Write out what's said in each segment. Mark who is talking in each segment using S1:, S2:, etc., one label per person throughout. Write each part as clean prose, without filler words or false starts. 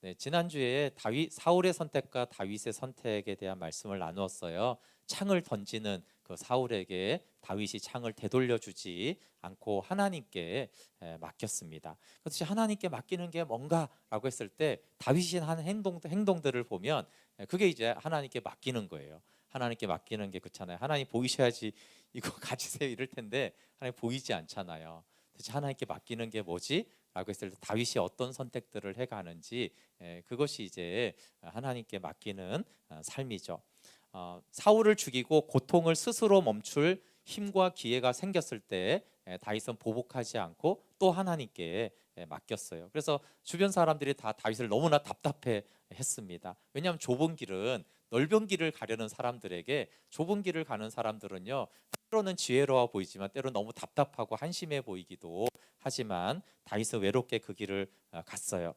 S1: 네, 지난주에 사울의 선택과 다윗의 선택에 대한 말씀을 나누었어요. 창을 던지는 그 사울에게 다윗이 창을 되돌려 주지 않고 하나님께 맡겼습니다. 그렇지, 하나님께 맡기는 게 뭔가라고 했을 때 다윗이 한 행동들을 보면 그게 이제 하나님께 맡기는 거예요. 하나님께 맡기는 게 그렇잖아요. 하나님 보이셔야지 이거 가지세요 이럴 텐데 하나님 보이지 않잖아요. 도대체 하나님께 맡기는 게 뭐지? 라고 했을 때 다윗이 어떤 선택들을 해가는지 그것이 이제 하나님께 맡기는 삶이죠. 사울을 죽이고 고통을 스스로 멈출 힘과 기회가 생겼을 때 다윗은 보복하지 않고 또 하나님께 맡겼어요. 그래서 주변 사람들이 다 다윗을 너무나 답답해 했습니다. 왜냐하면 좁은 길은 넓은 길을 가려는 사람들에게 좁은 길을 가는 사람들은요, 때로는 지혜로워 보이지만 때로 너무 답답하고 한심해 보이기도 하지만 다윗은 외롭게 그 길을 갔어요.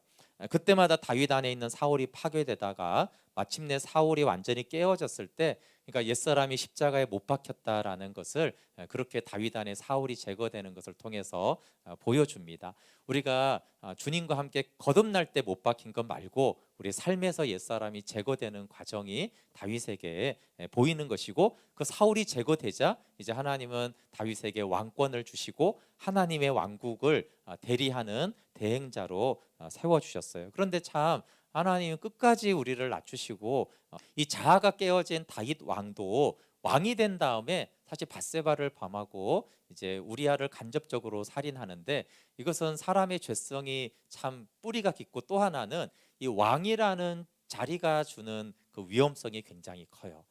S1: 그때마다 다윗 안에 있는 사울이 파괴되다가 마침내 사울이 완전히 깨어졌을 때, 그러니까 옛사람이 십자가에 못 박혔다라는 것을 그렇게 다윗 안에 사울이 제거되는 것을 통해서 보여줍니다. 우리가 주님과 함께 거듭날 때 못 박힌 것 말고 우리 삶에서 옛사람이 제거되는 과정이 다윗에게 보이는 것이고, 그 사울이 제거되자 이제 하나님은 다윗에게 왕권을 주시고 하나님의 왕국을 대리하는 대행자로 세워주셨어요. 그런데 참 하나님은 끝까지 우리를 낮추시고 이 자아가 깨어진 다윗 왕도 왕이 된 다음에 사실 밧세바를 범하고 이제 우리아를 간접적으로 살인하는데, 이것은 사람의 죄성이 참 뿌리가 깊고 또 하나는 이 왕이라는 자리가 주는 그 위험성이 굉장히 커요.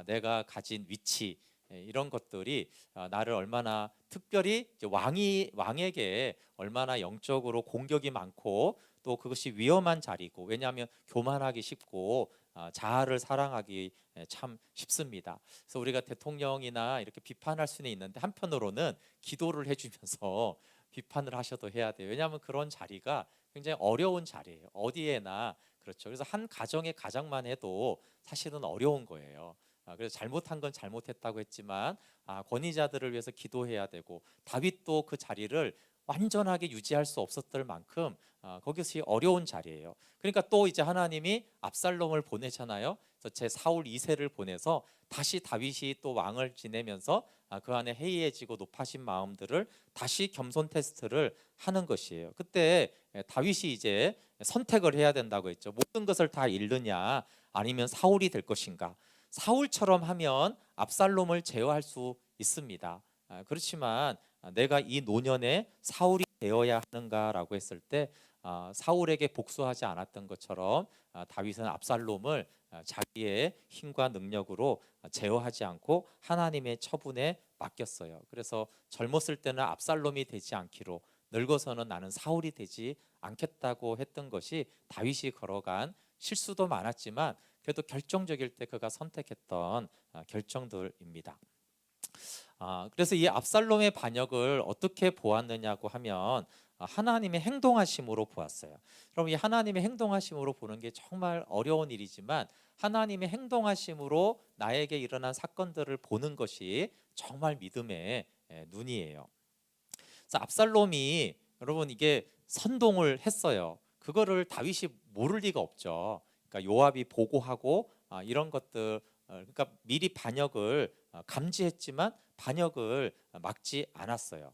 S1: 내가 가진 위치 이런 것들이 나를 얼마나 특별히 이제 왕에게 얼마나 영적으로 공격이 많고 또 그것이 위험한 자리고, 왜냐하면 교만하기 쉽고 자아를 사랑하기 참 쉽습니다. 그래서 우리가 대통령이나 이렇게 비판할 수는 있는데 한편으로는 기도를 해주면서 비판을 하셔도 해야 돼요. 왜냐하면 그런 자리가 굉장히 어려운 자리예요. 어디에나 그렇죠. 그래서 한 가정의 가장만 해도 사실은 어려운 거예요. 그래서 잘못한 건 잘못했다고 했지만 권위자들을 위해서 기도해야 되고, 다윗도 그 자리를 완전하게 유지할 수 없었을 만큼 거기서 어려운 자리예요. 그러니까 또 이제 하나님이 압살롬을 보내잖아요. 그래서 제 사울 2세를 보내서 다시 다윗이 또 왕을 지내면서 그 안에 해이해지고 높아진 마음들을 다시 겸손 테스트를 하는 것이에요. 그때 다윗이 이제 선택을 해야 된다고 했죠. 모든 것을 다 잃느냐 아니면 사울이 될 것인가. 사울처럼 하면 압살롬을 제어할 수 있습니다. 그렇지만 내가 이 노년에 사울이 되어야 하는가라고 했을 때 사울에게 복수하지 않았던 것처럼 다윗은 압살롬을 자기의 힘과 능력으로 제어하지 않고 하나님의 처분에 맡겼어요. 그래서 젊었을 때는 압살롬이 되지 않기로, 늙어서는 나는 사울이 되지 않겠다고 했던 것이 다윗이 걸어간 실수도 많았지만 그래도 결정적일 때 그가 선택했던 결정들입니다. 그래서 이 압살롬의 반역을 어떻게 보았느냐고 하면 하나님의 행동하심으로 보았어요. 그럼 이 하나님의 행동하심으로 보는 게 정말 어려운 일이지만 하나님의 행동하심으로 나에게 일어난 사건들을 보는 것이 정말 믿음의 눈이에요. 그래서 압살롬이, 여러분, 이게 선동을 했어요. 그거를 다윗이 모를 리가 없죠. 그러니까 요압이 보고하고 이런 것들, 그러니까 미리 반역을 감지했지만 반역을 막지 않았어요.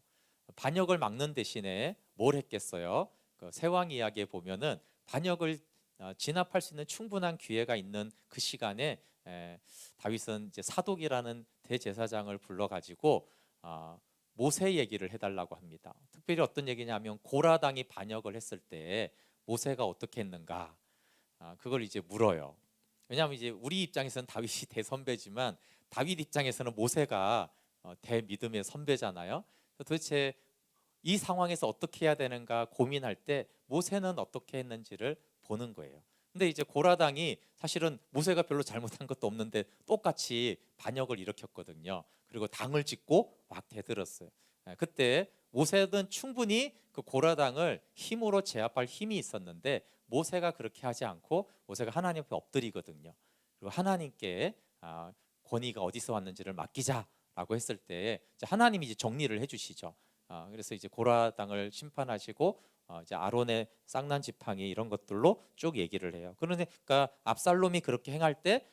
S1: 반역을 막는 대신에 뭘 했겠어요? 그 세왕 이야기에 보면은 반역을 진압할 수 있는 충분한 기회가 있는 그 시간에 다윗은 이제 사독이라는 대제사장을 불러가지고 모세 얘기를 해달라고 합니다. 특별히 어떤 얘기냐면 고라당이 반역을 했을 때 모세가 어떻게 했는가, 그걸 이제 물어요. 왜냐하면 이제 우리 입장에서는 다윗이 대선배지만 다윗 입장에서는 모세가 대믿음의 선배잖아요. 도대체 이 상황에서 어떻게 해야 되는가 고민할 때 모세는 어떻게 했는지를 보는 거예요. 근데 이제 고라당이 사실은 모세가 별로 잘못한 것도 없는데 똑같이 반역을 일으켰거든요. 그리고 당을 짓고 막 대들었어요. 그때 모세는 충분히 그 고라당을 힘으로 제압할 힘이 있었는데 모세가 그렇게 하지 않고 모세가 하나님 앞에 엎드리거든요. 그리고 하나님께 권위가 어디서 왔는지를 맡기자라고 했을 때 하나님이 이제 정리를 해주시죠. 그래서 이제 고라 당을 심판하시고 이제 아론의 쌍난 지팡이 이런 것들로 쭉 얘기를 해요. 그러니까 압살롬이 그렇게 행할 때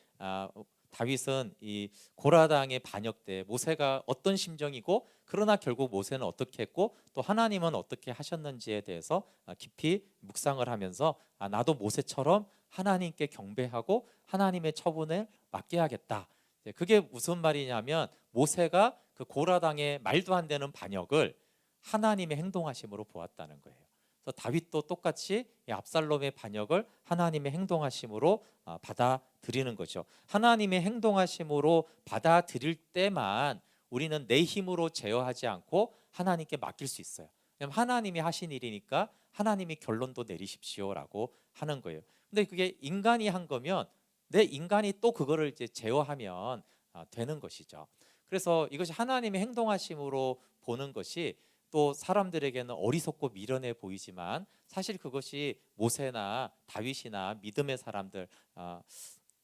S1: 다윗은 이 고라당의 반역 때 모세가 어떤 심정이고, 그러나 결국 모세는 어떻게 했고 또 하나님은 어떻게 하셨는지에 대해서 깊이 묵상을 하면서 나도 모세처럼 하나님께 경배하고 하나님의 처분을 맡겨야겠다. 그게 무슨 말이냐면 모세가 그 고라당의 말도 안 되는 반역을 하나님의 행동하심으로 보았다는 거예요. 그래서 다윗도 똑같이 이 압살롬의 반역을 하나님의 행동하심으로 받아들이는 거죠. 하나님의 행동하심으로 받아들일 때만 우리는 내 힘으로 제어하지 않고 하나님께 맡길 수 있어요. 왜냐하면 하나님이 하신 일이니까 하나님이 결론도 내리십시오라고 하는 거예요. 근데 그게 인간이 한 거면 내 인간이 또 그거를 이제 제어하면 되는 것이죠. 그래서 이것이 하나님의 행동하심으로 보는 것이 또 사람들에게는 어리석고 미련해 보이지만 사실 그것이 모세나 다윗이나 믿음의 사람들,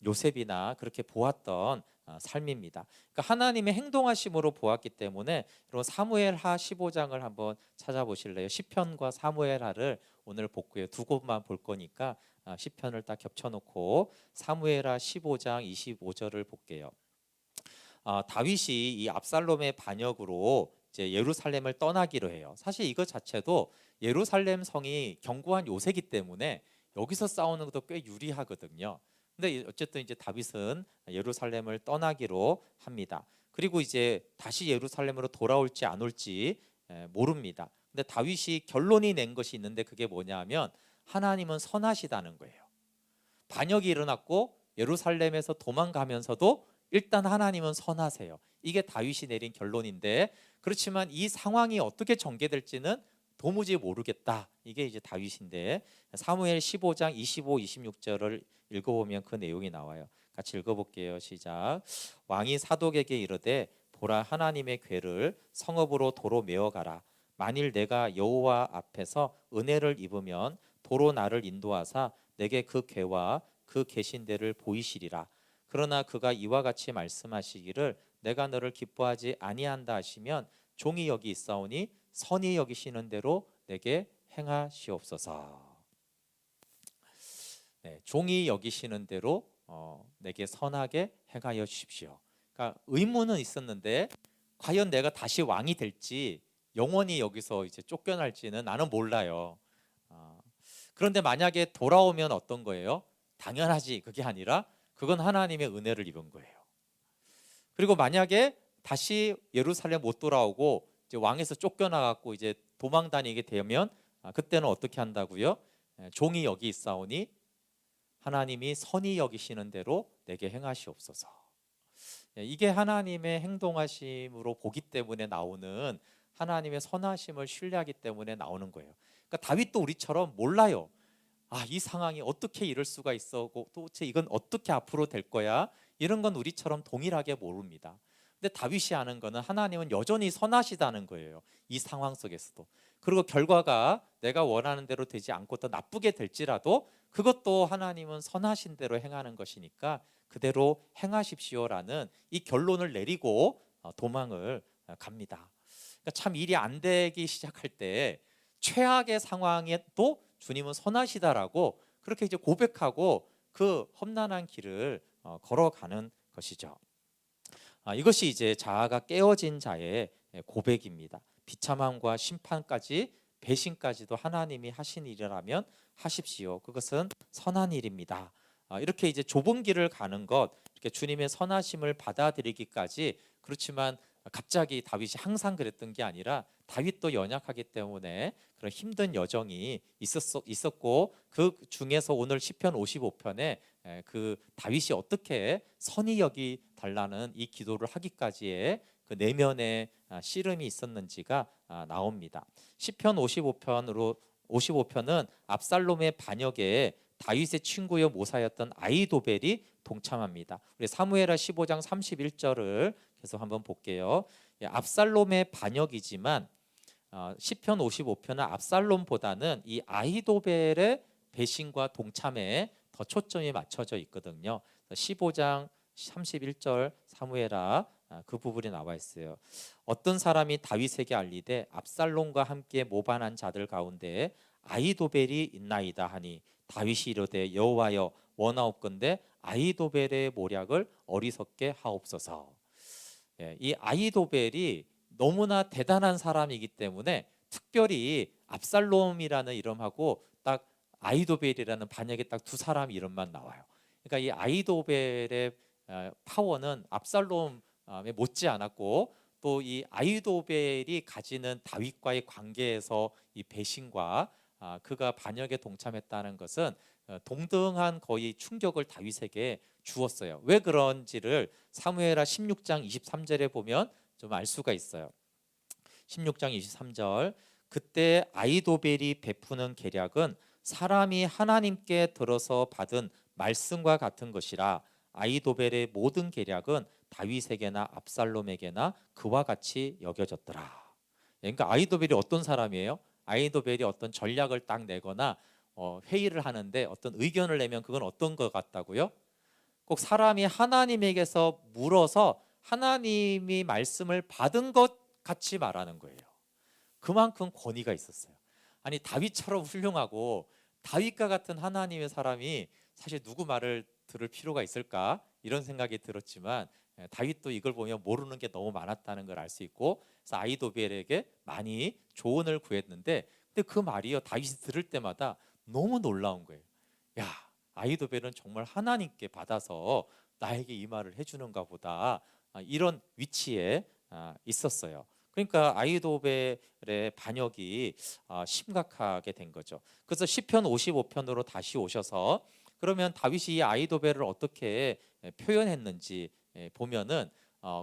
S1: 요셉이나 그렇게 보았던 삶입니다. 그러니까 하나님의 행동하심으로 보았기 때문에 여러분 사무엘하 15장을 한번 찾아보실래요? 시편과 사무엘하를 오늘 복구에 두 곳만 볼 거니까 시편을 딱 겹쳐놓고 사무엘하 15장 25절을 볼게요. 다윗이 이 압살롬의 반역으로 이제 예루살렘을 떠나기로 해요. 사실 이것 자체도 예루살렘 성이 견고한 요새이기 때문에 여기서 싸우는 것도 꽤 유리하거든요. 근데 어쨌든 이제 다윗은 예루살렘을 떠나기로 합니다. 그리고 이제 다시 예루살렘으로 돌아올지 안 올지 모릅니다. 근데 다윗이 결론이 낸 것이 있는데 그게 뭐냐면 하나님은 선하시다는 거예요. 반역이 일어났고 예루살렘에서 도망가면서도 일단 하나님은 선하세요. 이게 다윗이 내린 결론인데, 그렇지만 이 상황이 어떻게 전개될지는 도무지 모르겠다. 이게 이제 다윗인데 사무엘 15장 25, 26절을 읽어보면 그 내용이 나와요. 같이 읽어볼게요. 시작. 왕이 사독에게 이르되 보라, 하나님의 궤를 성읍으로 도로 메어가라. 만일 내가 여호와 앞에서 은혜를 입으면 도로 나를 인도하사 내게 그 궤와 그 계신 데를 보이시리라. 그러나 그가 이와 같이 말씀하시기를 내가 너를 기뻐하지 아니한다 하시면 종이 여기 있사오니 선히 여기시는 대로 내게 행하시옵소서. 종이 여기시는 대로 내게 선하게 행하여 주십시오. 그러니까 의문은 있었는데 과연 내가 다시 왕이 될지, 영원히 여기서 이제 쫓겨날지는 나는 몰라요. 그런데 만약에 돌아오면 어떤 거예요? 당연하지. 그게 아니라 그건 하나님의 은혜를 입은 거예요. 그리고 만약에 다시 예루살렘 못 돌아오고 이제 왕에서 쫓겨나갖고 이제 도망 다니게 되면 그때는 어떻게 한다고요? 종이 여기 있사오니 하나님이 선히 여기시는 대로 내게 행하시옵소서. 이게 하나님의 행동하심으로 보기 때문에 나오는, 하나님의 선하심을 신뢰하기 때문에 나오는 거예요. 그러니까 다윗도 우리처럼 몰라요. 이 상황이 어떻게 이럴 수가 있어? 도대체 이건 어떻게 앞으로 될 거야? 이런 건 우리처럼 동일하게 모릅니다. 근데 다윗이 아는 거는 하나님은 여전히 선하시다는 거예요. 이 상황 속에서도. 그리고 결과가 내가 원하는 대로 되지 않고 더 나쁘게 될지라도 그것도 하나님은 선하신 대로 행하는 것이니까 그대로 행하십시오라는 이 결론을 내리고 도망을 갑니다. 그러니까 참 일이 안 되기 시작할 때 최악의 상황에도 주님은 선하시다라고 그렇게 이제 고백하고 그 험난한 길을 걸어가는 것이죠. 이것이 이제 자아가 깨어진 자의 고백입니다. 비참함과 심판까지, 배신까지도 하나님이 하신 일이라면 하십시오. 그것은 선한 일입니다. 이렇게 이제 좁은 길을 가는 것, 이렇게 주님의 선하심을 받아들이기까지, 그렇지만 갑자기 다윗이 항상 그랬던 게 아니라 다윗도 연약하기 때문에 그런 힘든 여정이 있었고, 그 중에서 오늘 시편 55편에 그 다윗이 어떻게 선히 여기 달라는 이 기도를 하기까지의 그 내면의 씨름이 있었는지가 나옵니다. 시편 55편은 압살롬의 반역에 다윗의 친구여 모사였던 아히도벨이 동참합니다. 우리 사무엘하 15장 31절을 계속 한번 볼게요. 압살롬의 반역이지만 시편 55편은 압살롬보다는 이 아히도벨의 배신과 동참에 더 초점이 맞춰져 있거든요. 15장 31절 사무엘하 그 부분이 나와 있어요. 어떤 사람이 다윗에게 알리되 압살롬과 함께 모반한 자들 가운데 아히도벨이 있나이다 하니 다윗이 이르되 여호와여 원하옵건대 아히도벨의 모략을 어리석게 하옵소서. 이 아히도벨이 너무나 대단한 사람이기 때문에 특별히 압살롬이라는 이름하고 딱 아히도벨이라는 반역에 딱 두 사람 이름만 나와요. 그러니까 이 아히도벨의 파워는 압살롬에 못지 않았고, 또 이 아히도벨이 가지는 다윗과의 관계에서 이 배신과 그가 반역에 동참했다는 것은 동등한 거의 충격을 다윗에게 주었어요. 왜 그런지를 사무엘하 16장 23절에 보면 좀 알 수가 있어요. 16장 23절, 그때 아히도벨이 베푸는 계략은 사람이 하나님께 들어서 받은 말씀과 같은 것이라 아히도벨의 모든 계략은 다윗에게나 압살롬에게나 그와 같이 여겨졌더라. 그러니까 아히도벨이 어떤 사람이에요? 아히도벨이 어떤 전략을 딱 내거나 회의를 하는데 어떤 의견을 내면 그건 어떤 것 같다고요? 꼭 사람이 하나님에게서 물어서 하나님이 말씀을 받은 것 같이 말하는 거예요. 그만큼 권위가 있었어요. 아니, 다윗처럼 훌륭하고 다윗과 같은 하나님의 사람이 사실 누구 말을 들을 필요가 있을까, 이런 생각이 들었지만 다윗도 이걸 보면 모르는 게 너무 많았다는 걸 알 수 있고, 그래서 아히도벨에게 많이 조언을 구했는데, 근데 그 말이요, 다윗이 들을 때마다 너무 놀라운 거예요. 야, 아히도벨은 정말 하나님께 받아서 나에게 이 말을 해주는가 보다, 이런 위치에 있었어요. 그러니까 아히도벨의 반역이 심각하게 된 거죠. 그래서 시편 55편으로 다시 오셔서 그러면 다윗이 이 아히도벨을 어떻게 표현했는지 보면은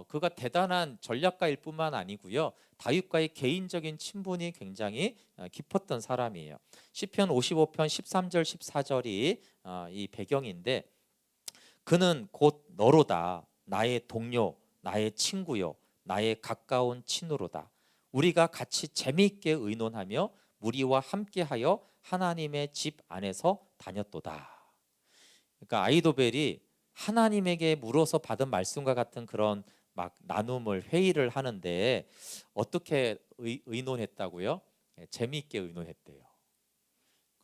S1: 그가 대단한 전략가일 뿐만 아니고요, 다윗과의 개인적인 친분이 굉장히 깊었던 사람이에요. 시편 55편 13절 14절이 이 배경인데, 그는 곧 너로다 나의 동료 나의 친구요 나의 가까운 친으로다. 우리가 같이 재미있게 의논하며 무리와 함께하여 하나님의 집 안에서 다녔도다. 그러니까 아히도벨이 하나님에게 물어서 받은 말씀과 같은 그런 막 나눔을 회의를 하는데 어떻게 의논했다고요? 재미있게 의논했대요.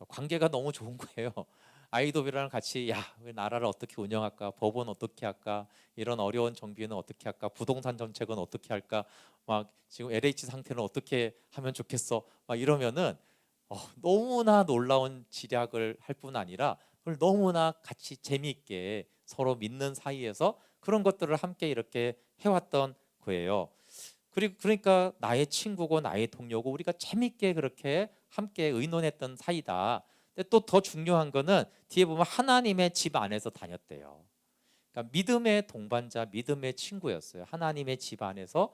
S1: 관계가 너무 좋은 거예요. 아이도비랑 같이 왜 나라를 어떻게 운영할까, 법은 어떻게 할까, 이런 어려운 정비는 어떻게 할까, 부동산 정책은 어떻게 할까, 막 지금 LH 상태는 어떻게 하면 좋겠어, 막 이러면은 너무나 놀라운 지략을 할 뿐 아니라 그걸 너무나 같이 재미있게 서로 믿는 사이에서 그런 것들을 함께 이렇게 해왔던 거예요. 그리고 그러니까 나의 친구고 나의 동료고 우리가 재밌게 그렇게 함께 의논했던 사이다. 근데 또 더 중요한 거는 뒤에 보면 하나님의 집 안에서 다녔대요. 그러니까 믿음의 동반자, 믿음의 친구였어요. 하나님의 집 안에서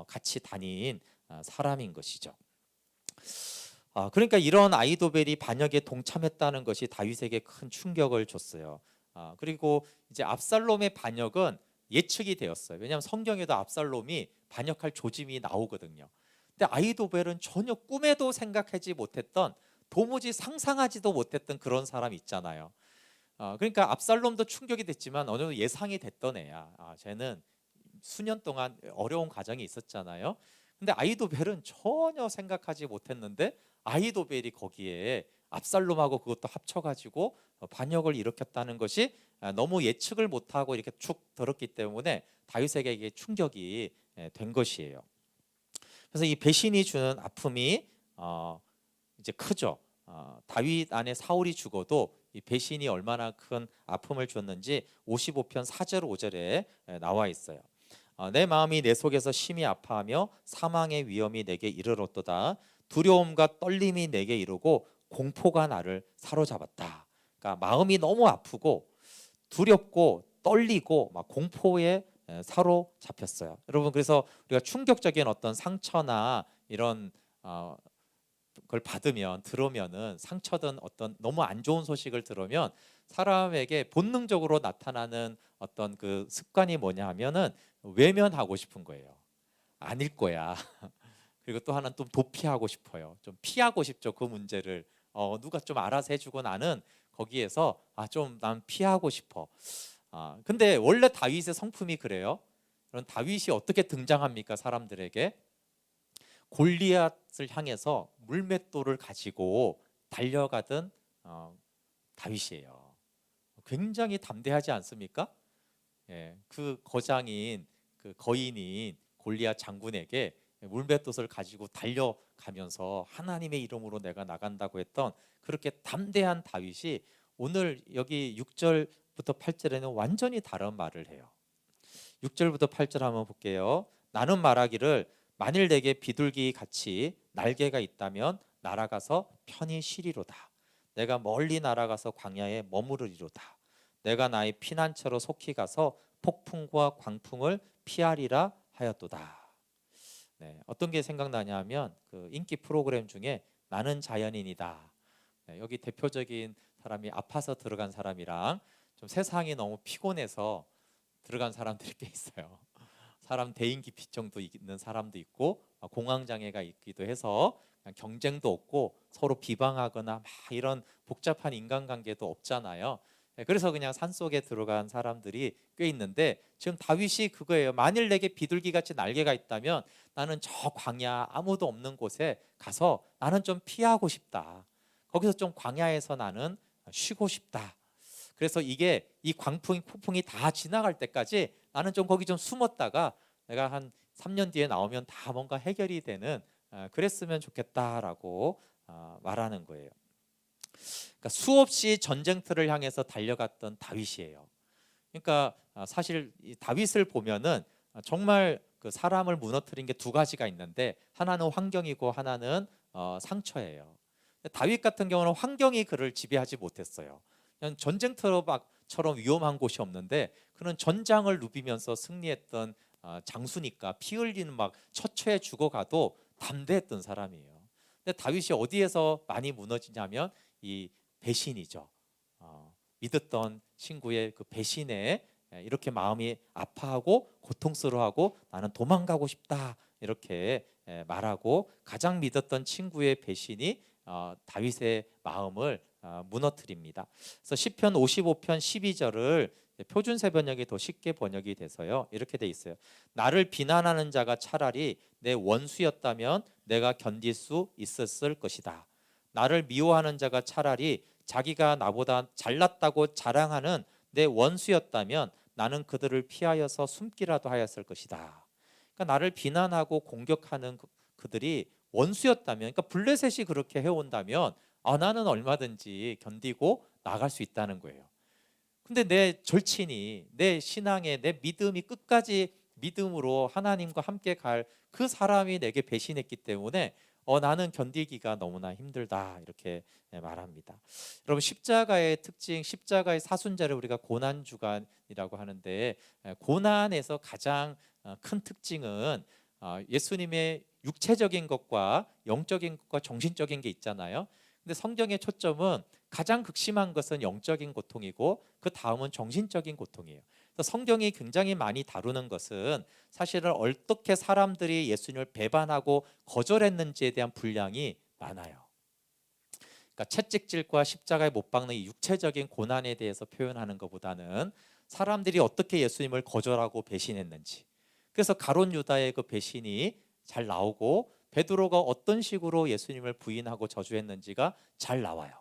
S1: 같이 다닌 사람인 것이죠. 그러니까 이런 아히도벨이 반역에 동참했다는 것이 다윗에게 큰 충격을 줬어요. 그리고 이제 압살롬의 반역은 예측이 되었어요. 왜냐하면 성경에도 압살롬이 반역할 조짐이 나오거든요. 근데 아히도벨은 전혀 꿈에도 생각하지 못했던, 도무지 상상하지도 못했던 그런 사람 있잖아요. 그러니까 압살롬도 충격이 됐지만 어느 정도 예상이 됐던 애야. 쟤는 수년 동안 어려운 과정이 있었잖아요. 근데 아히도벨은 전혀 생각하지 못했는데 아히도벨이 거기에 압살롬하고 그것도 합쳐가지고 반역을 일으켰다는 것이 너무 예측을 못하고 이렇게 축 들었기 때문에 다윗에게 이게 충격이 된 것이에요. 그래서 이 배신이 주는 아픔이 이제 크죠. 다윗 안에 사울이 죽어도 이 배신이 얼마나 큰 아픔을 줬는지 55편 4절 5절에 나와 있어요. 내 마음이 내 속에서 심히 아파하며 사망의 위험이 내게 이르렀도다. 두려움과 떨림이 내게 이르고 공포가 나를 사로잡았다. 그러니까 마음이 너무 아프고 두렵고 떨리고 막 공포에 사로잡혔어요. 여러분, 그래서 우리가 충격적인 어떤 상처나 이런 걸 받으면, 들으면은, 상처든 어떤 너무 안 좋은 소식을 들으면 사람에게 본능적으로 나타나는 어떤 그 습관이 뭐냐 하면은 외면하고 싶은 거예요. 아닐 거야. 그리고 또 하나는 또 도피하고 싶어요. 좀 피하고 싶죠, 그 문제를. 누가 좀 알아서 해주고 나는 거기에서 좀 난 피하고 싶어. 근데 원래 다윗의 성품이 그래요. 그럼 다윗이 어떻게 등장합니까, 사람들에게? 골리앗을 향해서 물맷돌을 가지고 달려가던 다윗이에요. 굉장히 담대하지 않습니까? 예, 그 거장인 그 거인인 골리앗 장군에게 물맷돌을 가지고 달려가면서 하나님의 이름으로 내가 나간다고 했던 그렇게 담대한 다윗이 오늘 여기 6절부터 8절에는 완전히 다른 말을 해요. 6절부터 8절 한번 볼게요. 나는 말하기를 만일 내게 비둘기 같이 날개가 있다면 날아가서 편히 쉬리로다. 내가 멀리 날아가서 광야에 머무르리로다. 내가 나의 피난처로 속히 가서 폭풍과 광풍을 피하리라 하였도다. 네, 어떤 게 생각나냐면 그 인기 프로그램 중에 나는 자연인이다. 네, 여기 대표적인 사람이 아파서 들어간 사람이랑 좀 세상이 너무 피곤해서 들어간 사람들이 꽤 있어요. 사람 대인기 피증도 있는 사람도 있고 공황 장애가 있기도 해서 경쟁도 없고 서로 비방하거나 막 이런 복잡한 인간관계도 없잖아요. 그래서 그냥 산속에 들어간 사람들이 꽤 있는데 지금 다윗이 그거예요. 만일 내게 비둘기같이 날개가 있다면 나는 저 광야 아무도 없는 곳에 가서 나는 좀 피하고 싶다. 거기서 좀 광야에서 나는 쉬고 싶다. 그래서 이게 이 광풍이 폭풍이 다 지나갈 때까지 나는 좀 거기 좀 숨었다가 내가 한 3년 뒤에 나오면 다 뭔가 해결이 되는 그랬으면 좋겠다라고 말하는 거예요. 그러니까 수없이 전쟁터를 향해서 달려갔던 다윗이에요. 그러니까 사실 이 다윗을 보면은 정말 그 사람을 무너뜨린 게 두 가지가 있는데 하나는 환경이고 하나는 상처예요. 다윗 같은 경우는 환경이 그를 지배하지 못했어요. 그냥 전쟁터처럼 위험한 곳이 없는데 그는 전장을 누비면서 승리했던 장수니까 피 흘리는 막 처처에 죽어가도 담대했던 사람이에요. 근데 다윗이 어디에서 많이 무너지냐면 이 배신이죠. 믿었던 친구의 그 배신에 이렇게 마음이 아파하고 고통스러워하고 나는 도망가고 싶다 이렇게 말하고 가장 믿었던 친구의 배신이 다윗의 마음을 무너뜨립니다. 그래서 시편 55편 12절을 표준세 번역이 더 쉽게 번역이 돼서요. 이렇게 돼 있어요. 나를 비난하는 자가 차라리 내 원수였다면 내가 견딜 수 있었을 것이다. 나를 미워하는 자가 차라리 자기가 나보다 잘났다고 자랑하는 내 원수였다면 나는 그들을 피하여서 숨기라도 하였을 것이다. 그러니까 나를 비난하고 공격하는 그들이 원수였다면, 그러니까 블레셋이 그렇게 해온다면 나는 얼마든지 견디고 나갈 수 있다는 거예요. 근데 내 절친이 내 신앙에 내 믿음이 끝까지 믿음으로 하나님과 함께 갈 그 사람이 내게 배신했기 때문에 나는 견디기가 너무나 힘들다 이렇게 말합니다. 여러분 십자가의 특징, 십자가의 사순자를 우리가 고난 주간이라고 하는데 고난에서 가장 큰 특징은 예수님의 육체적인 것과 영적인 것과 정신적인 게 있잖아요. 근데 성경의 초점은 가장 극심한 것은 영적인 고통이고 그 다음은 정신적인 고통이에요. 그래서 성경이 굉장히 많이 다루는 것은 사실은 어떻게 사람들이 예수님을 배반하고 거절했는지에 대한 분량이 많아요. 그러니까 채찍질과 십자가에 못 박는 이 육체적인 고난에 대해서 표현하는 것보다는 사람들이 어떻게 예수님을 거절하고 배신했는지, 그래서 가룟 유다의 그 배신이 잘 나오고 베드로가 어떤 식으로 예수님을 부인하고 저주했는지가 잘 나와요.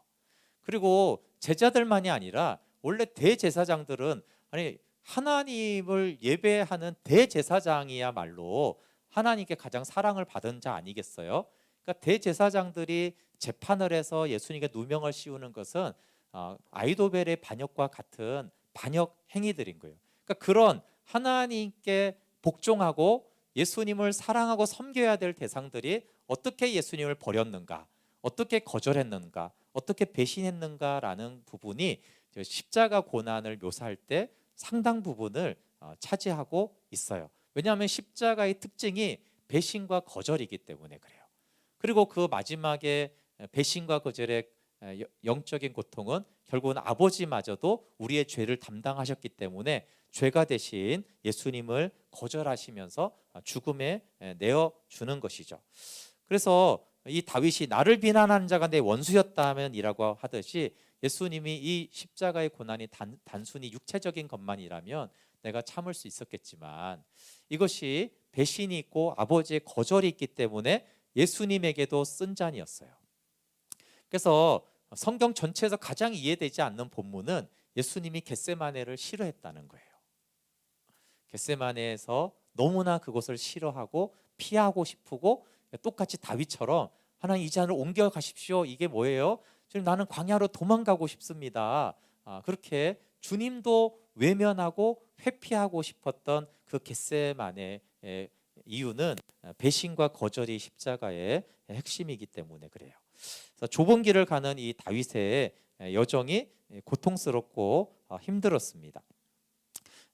S1: 그리고 제자들만이 아니라 원래 대제사장들은 아니 하나님을 예배하는 대제사장이야말로 하나님께 가장 사랑을 받은 자 아니겠어요? 그러니까 대제사장들이 재판을 해서 예수님께 누명을 씌우는 것은 아이도벨의 반역과 같은 반역 행위들인 거예요. 그러니까 그런 하나님께 복종하고 예수님을 사랑하고 섬겨야 될 대상들이 어떻게 예수님을 버렸는가, 어떻게 거절했는가, 어떻게 배신했는가라는 부분이 십자가 고난을 묘사할 때 상당 부분을 차지하고 있어요. 왜냐하면 십자가의 특징이 배신과 거절이기 때문에 그래요. 그리고 그 마지막에 배신과 거절의 영적인 고통은 결국은 아버지마저도 우리의 죄를 담당하셨기 때문에 죄가 되신 예수님을 거절하시면서 죽음에 내어주는 것이죠. 그래서 이 다윗이 나를 비난하는 자가 내 원수였다면이라고 하듯이 예수님이 이 십자가의 고난이 단순히 육체적인 것만이라면 내가 참을 수 있었겠지만 이것이 배신이 있고 아버지의 거절이 있기 때문에 예수님에게도 쓴 잔이었어요. 그래서 성경 전체에서 가장 이해되지 않는 본문은 예수님이 겟세마네를 싫어했다는 거예요. 겟세마네에서 너무나 그곳을 싫어하고 피하고 싶고, 똑같이 다윗처럼 하나님 이 잔을 옮겨 가십시오. 이게 뭐예요? 지금 나는 광야로 도망가고 싶습니다. 그렇게 주님도 외면하고 회피하고 싶었던 그 겟세마네의 이유는 배신과 거절이 십자가의 핵심이기 때문에 그래요. 그래서 좁은 길을 가는 이 다윗의 여정이 고통스럽고 힘들었습니다.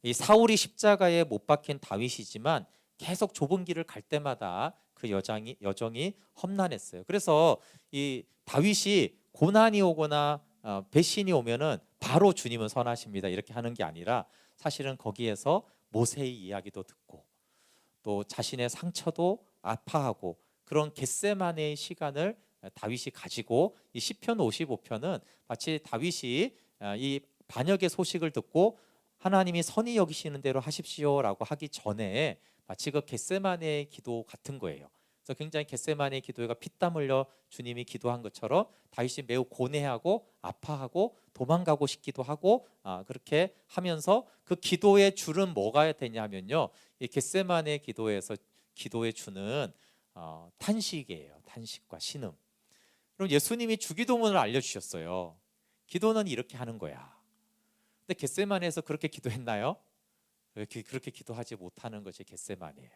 S1: 이 사울이 십자가에 못 박힌 다윗이지만 계속 좁은 길을 갈 때마다 그 여정이 험난했어요. 그래서 이 다윗이 고난이 오거나 배신이 오면은 바로 주님은 선하십니다 이렇게 하는 게 아니라, 사실은 거기에서 모세의 이야기도 듣고 또 자신의 상처도 아파하고, 그런 겟세마네의 시간을 다윗이 가지고, 이 시편 55편은 마치 다윗이 이 반역의 소식을 듣고 하나님이 선히 여기시는 대로 하십시오라고 하기 전에 마치 그 겟세마네의 기도 같은 거예요. 그래서 굉장히 겟세마네의 기도가 피땀 흘려 주님이 기도한 것처럼 다윗이 매우 고뇌하고 아파하고 도망가고 싶기도 하고, 그렇게 하면서 그 기도의 줄은 뭐가 되냐면요, 이 겟세마네 기도에 주는 탄식이에요. 탄식과 신음. 그럼 예수님이 주기도문을 알려주셨어요. 기도는 이렇게 하는 거야. 근데 겟세마네에서 그렇게 기도했나요? 그렇게 기도하지 못하는 것이 겟세마네예요.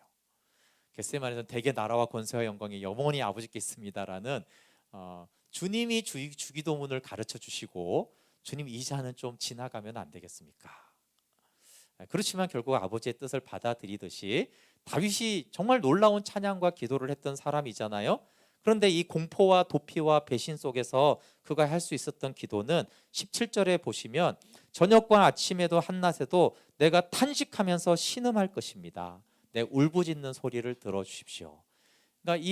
S1: 겟세마네에서는 대개 나라와 권세와 영광이 영원히 아버지께 있습니다라는 주님이 주기도문을 가르쳐 주시고, 주님 이 잔은 좀 지나가면 안 되겠습니까? 그렇지만 결국 아버지의 뜻을 받아들이듯이 다윗이 정말 놀라운 찬양과 기도를 했던 사람이잖아요. 그런데 이 공포와 도피와 배신 속에서 그가 할 수 있었던 기도는 17절에 보시면, 저녁과 아침에도 한낮에도 내가 탄식하면서 신음할 것입니다. 내 울부짖는 소리를 들어주십시오. 그러니까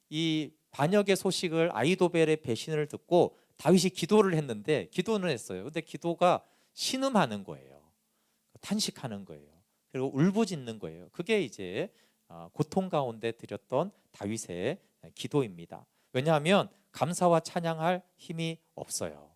S1: 이 반역의 소식을, 아이도벨의 배신을 듣고 다윗이 기도를 했는데, 기도는 했어요. 근데 기도가 신음하는 거예요. 탄식하는 거예요. 그리고 울부짖는 거예요. 그게 이제 고통 가운데 드렸던 다윗의 기도입니다. 왜냐하면 감사와 찬양할 힘이 없어요.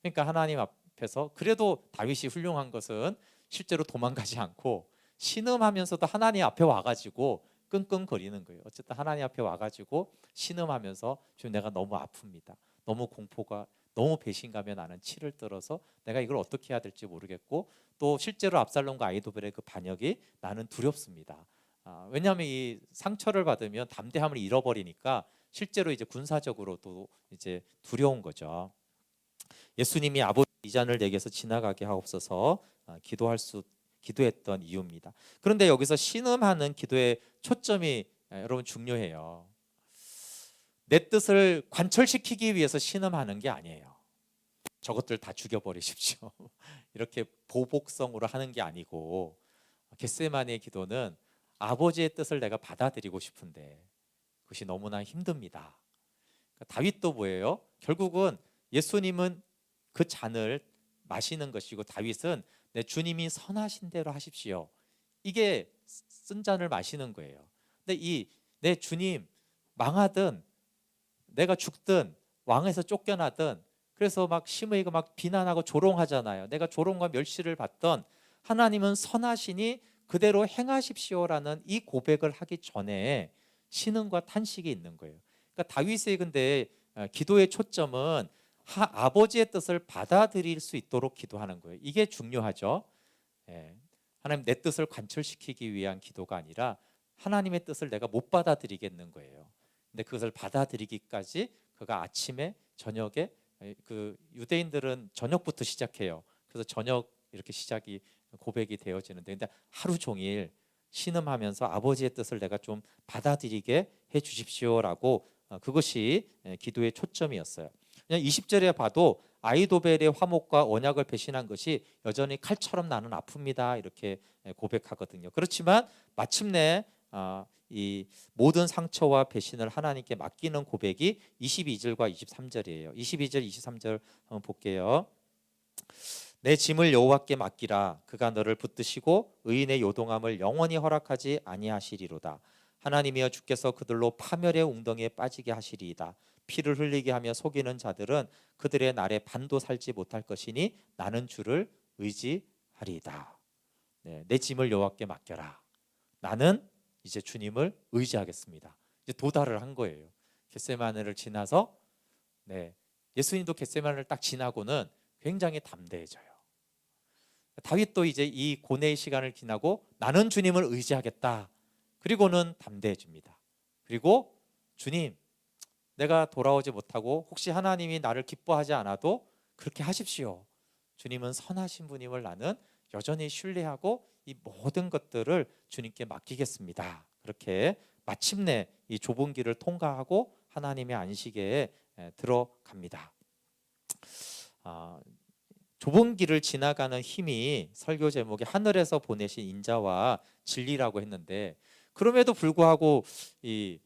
S1: 그러니까 하나님 앞에서, 그래도 다윗이 훌륭한 것은 실제로 도망가지 않고 신음하면서도 하나님 앞에 와가지고 끙끙거리는 거예요. 어쨌든 하나님 앞에 와가지고 신음하면서, 지금 내가 너무 아픕니다. 너무 공포가, 너무 배신감에 나는 치를 떨어서 내가 이걸 어떻게 해야 될지 모르겠고, 또 실제로 압살롬과 아이도벨의 그 반역이 나는 두렵습니다. 왜냐하면 이 상처를 받으면 담대함을 잃어버리니까 실제로 이제 군사적으로도 이제 두려운 거죠. 예수님이 아버지 이 잔을 내게서 지나가게 하옵소서 기도했던 이유입니다. 그런데 여기서 신음하는 기도의 초점이 여러분 중요해요. 내 뜻을 관철시키기 위해서 신음하는 게 아니에요. 저것들 다 죽여버리십시오. 이렇게 보복성으로 하는 게 아니고, 겟세마네의 기도는 아버지의 뜻을 내가 받아들이고 싶은데 그것이 너무나 힘듭니다. 다윗도 뭐예요? 결국은 예수님은 그 잔을 마시는 것이고, 다윗은 내 주님이 선하신 대로 하십시오, 이게 쓴 잔을 마시는 거예요. 근데 이 내 주님 망하든 내가 죽든 왕에서 쫓겨나든, 그래서 막 심의고 막 비난하고 조롱하잖아요. 내가 조롱과 멸시를 받던 하나님은 선하시니 그대로 행하십시오라는 이 고백을 하기 전에 신음과 탄식이 있는 거예요. 그러니까 다윗의 근데 기도의 초점은 아버지의 뜻을 받아들일 수 있도록 기도하는 거예요. 이게 중요하죠. 하나님, 내 뜻을 관철시키기 위한 기도가 아니라 하나님의 뜻을 내가 못 받아들이겠는 거예요. 근데 그것을 받아들이기까지 그가 아침에 저녁에, 그 유대인들은 저녁부터 시작해요. 그래서 저녁 이렇게 시작이 고백이 되어지는데, 근데 하루 종일 신음하면서 아버지의 뜻을 내가 좀 받아들이게 해 주십시오라고, 그것이 기도의 초점이었어요. 그냥 20절에 봐도 아이도벨의 화목과 언약을 배신한 것이 여전히 칼처럼 나는 아픕니다 이렇게 고백하거든요. 그렇지만 마침내 이 모든 상처와 배신을 하나님께 맡기는 고백이 22절과 23절이에요. 22절, 23절 한번 볼게요. 내 짐을 여호와께 맡기라. 그가 너를 붙드시고 의인의 요동함을 영원히 허락하지 아니하시리로다. 하나님이여, 주께서 그들로 파멸의 웅덩이에 빠지게 하시리이다. 피를 흘리게 하며 속이는 자들은 그들의 날에 반도 살지 못할 것이니 나는 주를 의지하리이다. 네, 내 짐을 여호와께 맡겨라. 나는 이제 주님을 의지하겠습니다. 이제 도달을 한 거예요. 겟세마네를 지나서 네, 예수님도 겟세마네를 딱 지나고는 굉장히 담대해져요. 다윗도 이제 이 고뇌의 시간을 지나고 나는 주님을 의지하겠다. 그리고는 담대해집니다. 그리고 주님, 내가 돌아오지 못하고 혹시 하나님이 나를 기뻐하지 않아도 그렇게 하십시오. 주님은 선하신 분임을 나는 여전히 신뢰하고 이 모든 것들을 주님께 맡기겠습니다. 그렇게 마침내 이 좁은 길을 통과하고 하나님의 안식에 들어갑니다. 좁은 길을 지나가는 힘이 설교 제목이 하늘에서 보내신 인자와 진리라고 했는데, 그럼에도 불구하고 이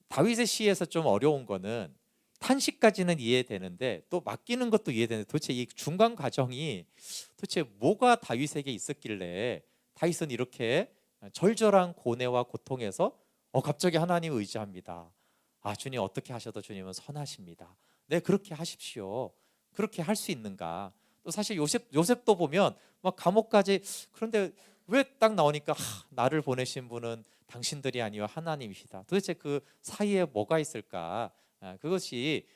S1: 다윗의 시에서 좀 어려운 거는 탄식까지는 이해되는데 또 맡기는 것도 이해되는데 도대체 이 중간 과정이 도대체 뭐가 다윗에게 있었길래 다윗은 이렇게 절절한 고뇌와 고통에서 갑자기 하나님 의지합니다. 주님 어떻게 하셔도 주님은 선하십니다. 네, 그렇게 하십시오. 그렇게 할 수 있는가? 또 사실 요셉도 보면 막 감옥까지, 그런데 왜 딱 나오니까 나를 보내신 분은 당신들이 아니요 하나님이시다. 도대체 그 사이에 뭐가 있을까? 그것이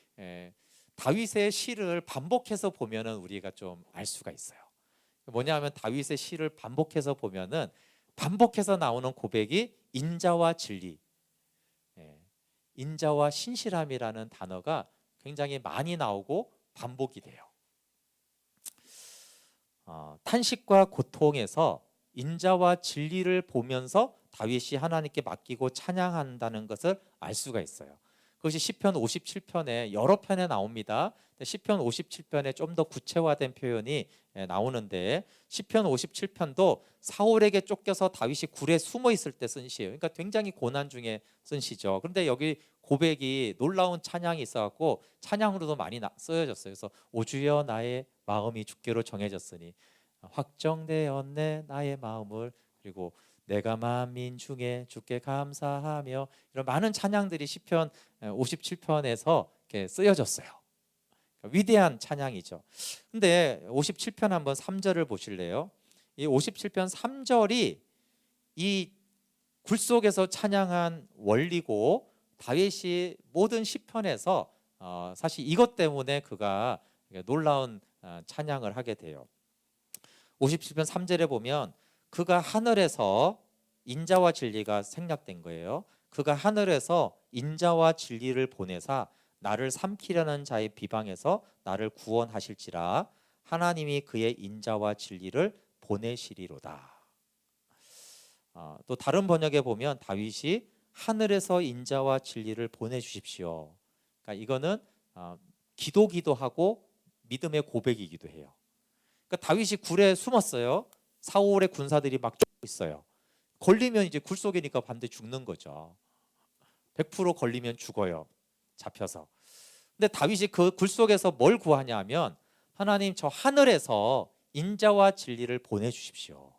S1: 다윗의 시를 반복해서 보면은 우리가 좀 알 수가 있어요. 뭐냐면 다윗의 시를 반복해서 보면은 반복해서 나오는 고백이 인자와 진리, 인자와 신실함이라는 단어가 굉장히 많이 나오고 반복이 돼요. 탄식과 고통에서 인자와 진리를 보면서 다윗이 하나님께 맡기고 찬양한다는 것을 알 수가 있어요. 그것이 시편 57편에 여러 편에 나옵니다. 시편 57편에 좀 더 구체화된 표현이 나오는데, 시편 57편도 사울에게 쫓겨서 다윗이 굴에 숨어 있을 때 쓴 시예요. 그러니까 굉장히 고난 중에 쓴 시죠. 그런데 여기 고백이 놀라운 찬양이 있어갖고 찬양으로도 많이 쓰여졌어요. 그래서 오 주여 나의 마음이 주께로 정해졌으니 확정되었네 나의 마음을, 그리고 내가 만민 중에 주께 감사하며, 이런 많은 찬양들이 시편 57편에서 이렇게 쓰여졌어요. 그러니까 위대한 찬양이죠. 근데 57편 한번 3절을 보실래요? 이 57편 3절이 이 굴속에서 찬양한 원리고, 다윗이 모든 시편에서 사실 이것 때문에 그가 놀라운 찬양을 하게 돼요. 57편 3절에 보면 그가 하늘에서, 인자와 진리가 생략된 거예요. 그가 하늘에서 인자와 진리를 보내사 나를 삼키려는 자의 비방에서 나를 구원하실지라 하나님이 그의 인자와 진리를 보내시리로다. 또 다른 번역에 보면 다윗이 하늘에서 인자와 진리를 보내주십시오. 그러니까 이거는 기도기도 하고 믿음의 고백이기도 해요. 그러니까 다윗이 굴에 숨었어요. 사울의 군사들이 막 쫓고 있어요. 걸리면 이제 굴 속이니까 반대 죽는 거죠. 100% 걸리면 죽어요. 잡혀서. 근데 다윗이 그 굴 속에서 뭘 구하냐 하면, 하나님 저 하늘에서 인자와 진리를 보내주십시오.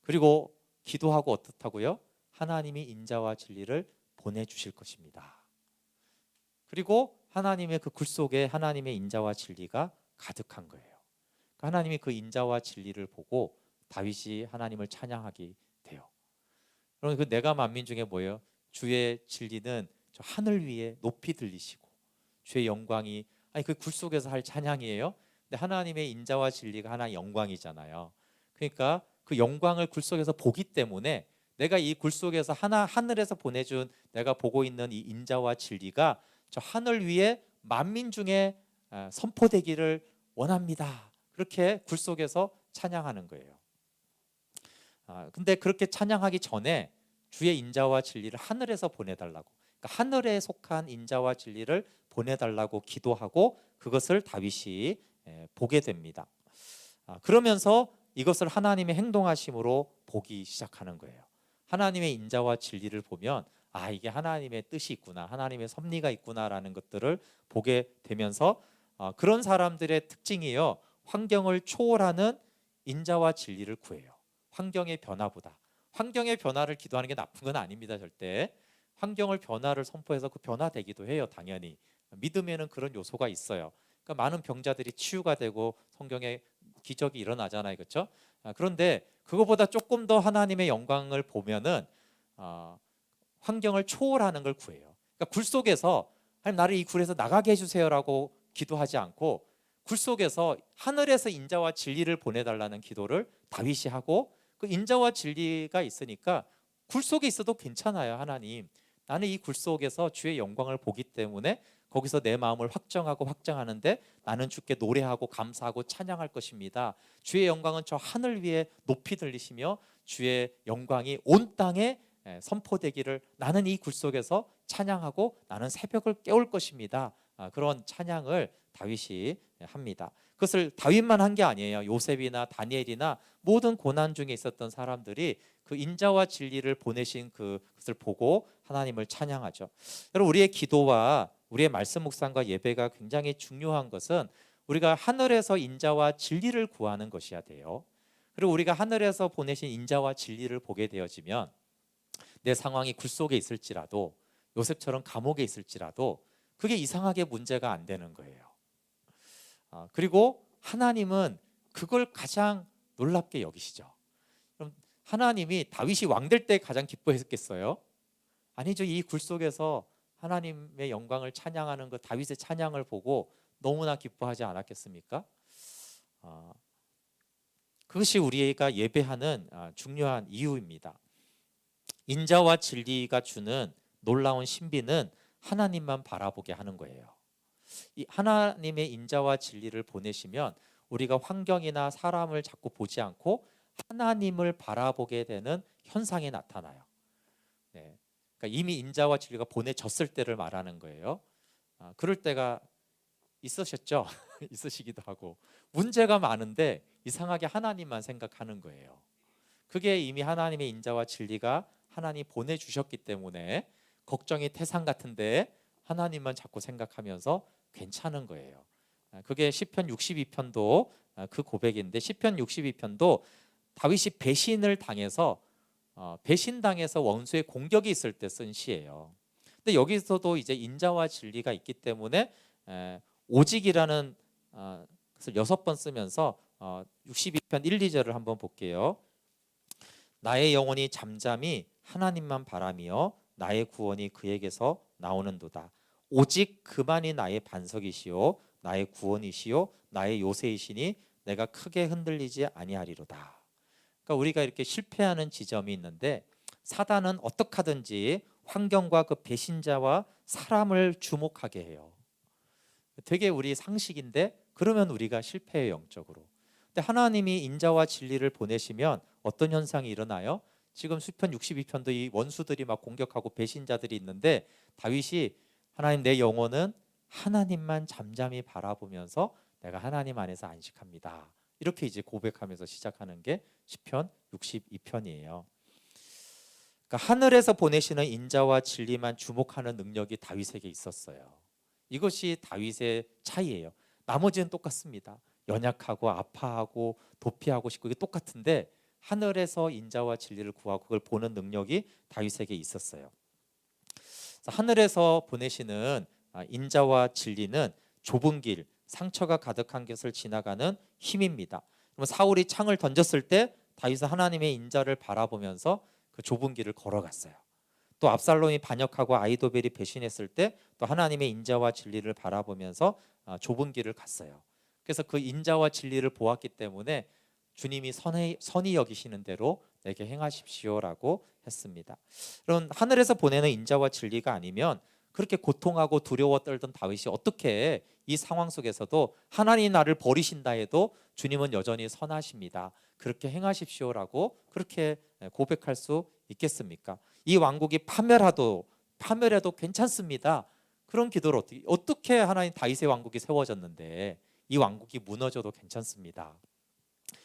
S1: 그리고 기도하고 어떻다고요? 하나님이 인자와 진리를 보내주실 것입니다. 그리고 하나님의 그 굴 속에 하나님의 인자와 진리가 가득한 거예요. 하나님이 그 인자와 진리를 보고 다윗이 하나님을 찬양하게 돼요. 그럼 그 내가 만민 중에 뭐예요? 주의 진리는 저 하늘 위에 높이 들리시고 주의 영광이, 그 굴 속에서 할 찬양이에요. 근데 하나님의 인자와 진리가 하나 영광이잖아요. 그러니까 그 영광을 굴 속에서 보기 때문에 내가 이 굴 속에서 하늘에서 보내준 내가 보고 있는 이 인자와 진리가 저 하늘 위에 만민 중에 선포되기를 원합니다. 그렇게 굴 속에서 찬양하는 거예요. 근데 그렇게 찬양하기 전에 주의 인자와 진리를 하늘에서 보내달라고, 그러니까 하늘에 속한 인자와 진리를 보내달라고 기도하고 그것을 다윗이 보게 됩니다. 그러면서 이것을 하나님의 행동하심으로 보기 시작하는 거예요. 하나님의 인자와 진리를 보면 이게 하나님의 뜻이 있구나, 하나님의 섭리가 있구나라는 것들을 보게 되면서 그런 사람들의 특징이요, 환경을 초월하는 인자와 진리를 구해요. 환경의 변화보다. 환경의 변화를 기도하는 게 나쁜 건 아닙니다, 절대. 환경을 변화를 선포해서 그 변화되기도 해요. 당연히 믿음에는 그런 요소가 있어요. 그러니까 많은 병자들이 치유가 되고 성경에 기적이 일어나잖아요, 그렇죠? 그런데 그거보다 조금 더 하나님의 영광을 보면은 환경을 초월하는 걸 구해요. 그러니까 굴 속에서 하나님 나를 이 굴에서 나가게 해주세요라고 기도하지 않고 굴 속에서 하늘에서 인자와 진리를 보내달라는 기도를 다윗이 하고 그 인자와 진리가 있으니까 굴 속에 있어도 괜찮아요. 하나님 나는 이 굴 속에서 주의 영광을 보기 때문에 거기서 내 마음을 확정하고 확장하는데 나는 주께 노래하고 감사하고 찬양할 것입니다. 주의 영광은 저 하늘 위에 높이 들리시며 주의 영광이 온 땅에 선포되기를 나는 이 굴 속에서 찬양하고 나는 새벽을 깨울 것입니다. 그런 찬양을 다윗이 합니다. 그것을 다윗만 한 게 아니에요. 요셉이나 다니엘이나 모든 고난 중에 있었던 사람들이 그 인자와 진리를 보내신 그것을 보고 하나님을 찬양하죠. 여러분 우리의 기도와 우리의 말씀 묵상과 예배가 굉장히 중요한 것은 우리가 하늘에서 인자와 진리를 구하는 것이야 돼요. 그리고 우리가 하늘에서 보내신 인자와 진리를 보게 되어지면 내 상황이 굴 속에 있을지라도 요셉처럼 감옥에 있을지라도 그게 이상하게 문제가 안 되는 거예요. 그리고 하나님은 그걸 가장 놀랍게 여기시죠. 그럼 하나님이 다윗이 왕 될 때 가장 기뻐했겠어요? 아니죠. 이 굴 속에서 하나님의 영광을 찬양하는 그 다윗의 찬양을 보고 너무나 기뻐하지 않았겠습니까? 그것이 우리가 예배하는 중요한 이유입니다. 인자와 진리가 주는 놀라운 신비는 하나님만 바라보게 하는 거예요. 이 하나님의 인자와 진리를 보내시면 우리가 환경이나 사람을 자꾸 보지 않고 하나님을 바라보게 되는 현상이 나타나요. 네. 그러니까 이미 인자와 진리가 보내졌을 때를 말하는 거예요. 그럴 때가 있으셨죠? 있으시기도 하고 문제가 많은데 이상하게 하나님만 생각하는 거예요. 그게 이미 하나님의 인자와 진리가 하나님 보내주셨기 때문에 걱정이 태산 같은데 하나님만 자꾸 생각하면서 괜찮은 거예요. 그게 시편 62편도 그 고백인데 시편 62편도 다윗이 배신을 당해서 배신당해서 원수의 공격이 있을 때 쓴 시예요. 근데 여기서도 이제 인자와 진리가 있기 때문에 오직이라는 것을 6번 쓰면서 62편 1, 2절을 한번 볼게요. 나의 영혼이 잠잠히 하나님만 바라며 나의 구원이 그에게서 나오는도다. 오직 그만이 나의 반석이시요 나의 구원이시요 나의 요새이시니 내가 크게 흔들리지 아니하리로다. 그러니까 우리가 이렇게 실패하는 지점이 있는데 사단은 어떻게 하든지 환경과 그 배신자와 사람을 주목하게 해요. 되게 우리 상식인데 그러면 우리가 실패해요, 영적으로. 근데 하나님이 인자와 진리를 보내시면 어떤 현상이 일어나요? 지금 시편 62편도 이 원수들이 막 공격하고 배신자들이 있는데 다윗이 하나님 내 영혼은 하나님만 잠잠히 바라보면서 내가 하나님 안에서 안식합니다. 이렇게 이제 고백하면서 시작하는 게 시편 62편이에요. 그러니까 하늘에서 보내시는 인자와 진리만 주목하는 능력이 다윗에게 있었어요. 이것이 다윗의 차이예요. 나머지는 똑같습니다. 연약하고 아파하고 도피하고 싶고 이게 똑같은데 하늘에서 인자와 진리를 구하고 그걸 보는 능력이 다윗에게 있었어요. 하늘에서 보내시는 인자와 진리는 좁은 길, 상처가 가득한 것을 지나가는 힘입니다. 그럼 사울이 창을 던졌을 때 다윗은 하나님의 인자를 바라보면서 그 좁은 길을 걸어갔어요. 또 압살롬이 반역하고 아이도벨이 배신했을 때 또 하나님의 인자와 진리를 바라보면서 좁은 길을 갔어요. 그래서 그 인자와 진리를 보았기 때문에 주님이 선히 여기시는 대로 내게 행하십시오라고 했습니다. 그럼 하늘에서 보내는 인자와 진리가 아니면 그렇게 고통하고 두려워 떨던 다윗이 어떻게 이 상황 속에서도 하나님 나를 버리신다 해도 주님은 여전히 선하십니다. 그렇게 행하십시오라고 그렇게 고백할 수 있겠습니까? 이 왕국이 파멸해도 괜찮습니다. 그런 기도를 어떻게 하나님 다윗의 왕국이 세워졌는데 이 왕국이 무너져도 괜찮습니다.